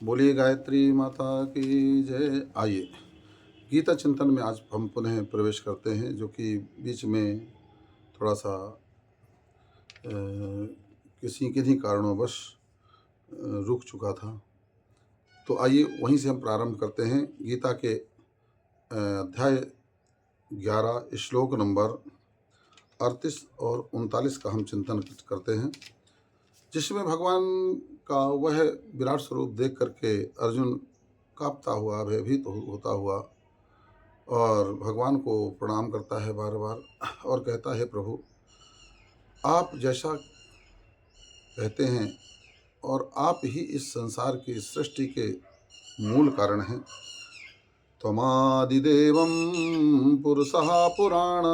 बोलिए गायत्री माता की जय। आइए गीता चिंतन में आज हम पुनः प्रवेश करते हैं, जो कि बीच में थोड़ा सा किसी किन्हीं कारणों रुक चुका था। तो आइए वहीं से हम प्रारंभ करते हैं। गीता के अध्याय 11 श्लोक नंबर 38 और 39 का हम चिंतन करते हैं, जिसमें भगवान का वह विराट स्वरूप देख करके अर्जुन कांपता हुआ, भयभीत होता हुआ और भगवान को प्रणाम करता है बार बार और कहता है, प्रभु आप जैसा कहते हैं और आप ही इस संसार की सृष्टि के मूल कारण हैं। त्वमादिदेवं पुरुषः पुराण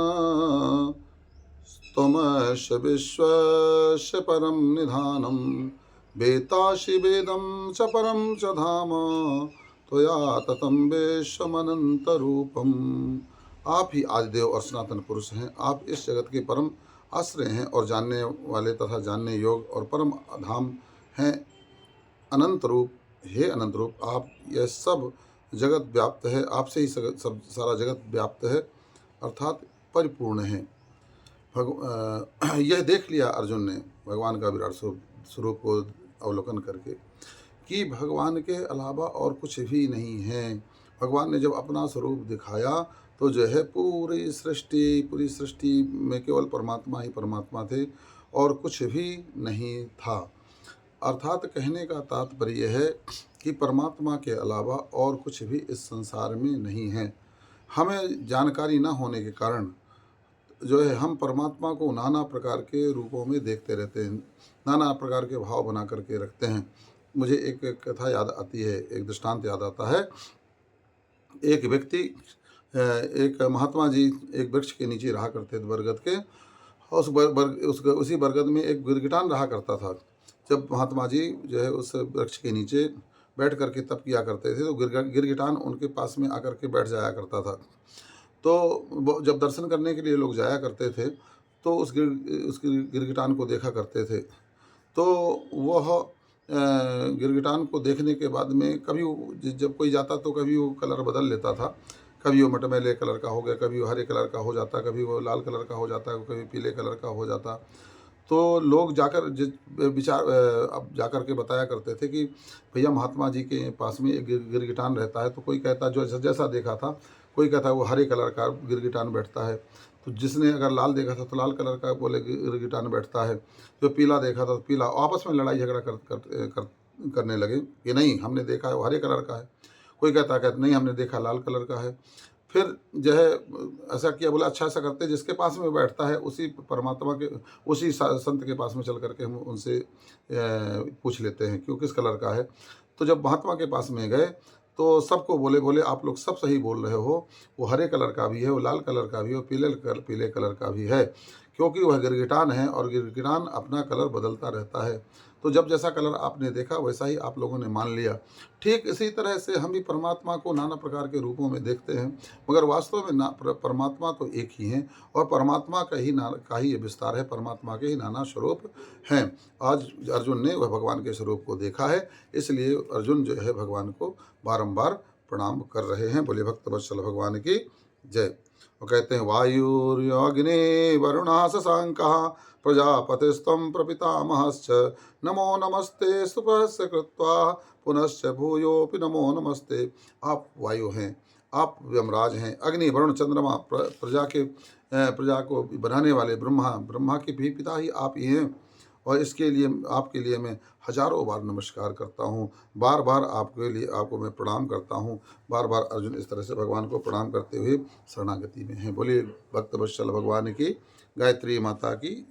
त्वमस्य विश्वस्य परं निधानं वेत्तासि वेदं च परं च धाम त्वया ततं विश्वमनन्तरूपम्। आप ही आदिदेव और सनातन पुरुष हैं। आप इस जगत के परम आश्रय हैं और जानने वाले तथा जानने योग्य और परम धाम हैं। अनंत रूप, हे अनंत रूप, आप यह सब जगत व्याप्त है, आपसे ही सब सारा जगत व्याप्त है, अर्थात परिपूर्ण है। यह देख लिया अर्जुन ने भगवान का विराट स्वरूप को अवलोकन करके कि भगवान के अलावा और कुछ भी नहीं है। भगवान ने जब अपना स्वरूप दिखाया तो जो है पूरी सृष्टि में केवल परमात्मा ही परमात्मा थे और कुछ भी नहीं था। अर्थात कहने का तात्पर्य है कि परमात्मा के अलावा और कुछ भी इस संसार में नहीं है। हमें जानकारी न होने के कारण जो है हम परमात्मा को नाना प्रकार के रूपों में देखते रहते हैं, नाना प्रकार के भाव बना करके रखते हैं। मुझे एक कथा याद आती है, एक दृष्टांत याद आता है। एक व्यक्ति, एक महात्मा जी एक वृक्ष के नीचे रहा करते थे, बरगद के, और उसी बरगद में एक गिरगिटान रहा करता था। जब महात्मा जी जो है उस वृक्ष के नीचे बैठ करके तप किया करते थे तो गिरगिटान उनके पास में आकर के बैठ जाया करता था। तो जब दर्शन करने के लिए लोग जाया करते थे तो उस गिरगिटान को देखा करते थे। तो वह गिरगिटान को देखने के बाद में कभी जब कोई जाता तो कभी वो कलर बदल लेता था। कभी वो मटमैले कलर का हो गया, कभी वो हरे कलर का हो जाता, कभी वो लाल कलर का हो जाता, कभी पीले कलर का हो जाता। तो लोग जाकर अब जाकर के बताया करते थे कि भैया महात्मा जी के पास में एक गिरगिटान रहता है। तो कोई कहता जो जैसा देखा था, कोई कहता वो हरे कलर का गिरगिटान बैठता है, तो जिसने अगर लाल देखा था तो लाल कलर का बोले गिरगिटान बैठता है, जो पीला देखा था तो पीला। आपस में लड़ाई झगड़ा करने लगे कि नहीं हमने देखा है वो हरे कलर का है, कोई कहता नहीं हमने देखा लाल कलर का है। फिर जो है ऐसा किया, बोला अच्छा ऐसा करते जिसके पास में बैठता है उसी परमात्मा के, उसी संत के पास में चल करके हम उनसे पूछ लेते हैं क्यों किस कलर का है। तो जब महात्मा के पास में गए तो सबको बोले आप लोग सब सही बोल रहे हो, वो हरे कलर का भी है, वो लाल कलर का भी है, वो पीले कलर का भी है, क्योंकि वह गिरगिटान है और गिरगिटान अपना कलर बदलता रहता है। तो जब जैसा कलर आपने देखा वैसा ही आप लोगों ने मान लिया। ठीक इसी तरह से हम भी परमात्मा को नाना प्रकार के रूपों में देखते हैं, मगर वास्तव में परमात्मा तो एक ही हैं और परमात्मा का ही ये विस्तार है, परमात्मा के ही नाना स्वरूप हैं। आज अर्जुन ने वह भगवान के स्वरूप को देखा है, इसलिए अर्जुन जो है भगवान को बारंबार प्रणाम कर रहे हैं। बोले भक्तवत्सल भगवान की जय। वो कहते हैं वायुर्योगिने वरुणा शशांकः प्रजापतिस्त्वं प्रपितामहश्च नमो नमस्ते सुपस्य कृत्वा पुनश्च भूयोपि नमो नमस्ते। आप वायु हैं, आप यमराज हैं, अग्नि वरुण चंद्रमा प्रजा को बनाने वाले ब्रह्मा के भी पिता ही आप ही हैं। और इसके लिए आपके लिए मैं हजारों बार नमस्कार करता हूँ, बार बार आपको मैं प्रणाम करता हूँ। बार बार अर्जुन इस तरह से भगवान को प्रणाम करते हुए शरणागति में हैं। बोलिए भक्तवत्सल भगवान की गायत्री माता की।